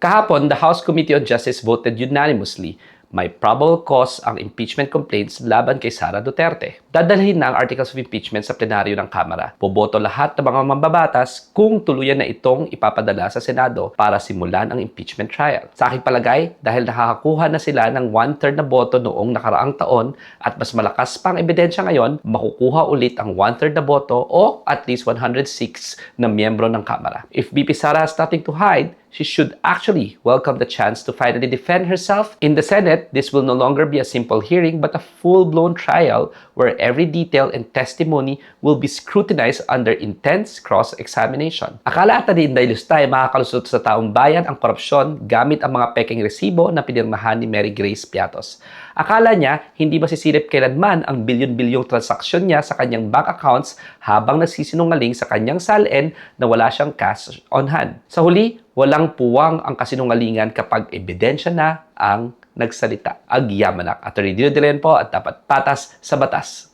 Kahapon, the House Committee on Justice voted unanimously may probable cause ang impeachment complaints laban kay Sara Duterte. Dadalhin na ang articles of impeachment sa plenaryo ng Kamara. Boboto lahat ng mga mambabatas kung tuluyan na itong ipapadala sa Senado para simulan ang impeachment trial. Sa aking palagay, dahil nakakakuha na sila ng 1/3 na boto noong nakaraang taon at mas malakas pang ebidensya ngayon, makukuha ulit ang 1/3 na boto o at least 106 na miyembro ng Kamara. If BP Sara has nothing to hide, she should actually welcome the chance to finally defend herself. In the Senate, this will no longer be a simple hearing but a full-blown trial where every detail and testimony will be scrutinized under intense cross-examination. Akala ata din dahil tayo makakalusot sa taong bayan ang korupsyon gamit ang mga peking resibo na pinirmahan ni Mary Grace Piatos. Akala niya hindi masisilip kailanman ang bilyon-bilyong transaksyon niya sa kanyang bank accounts habang nagsisinungaling sa kanyang salin na wala siyang cash on hand. Sa huli, walang puwang ang kasinungalingan kapag ebidensya na ang nagsalita. Agyamanak. Attorney Dino De Leon po at dapat patas sa batas.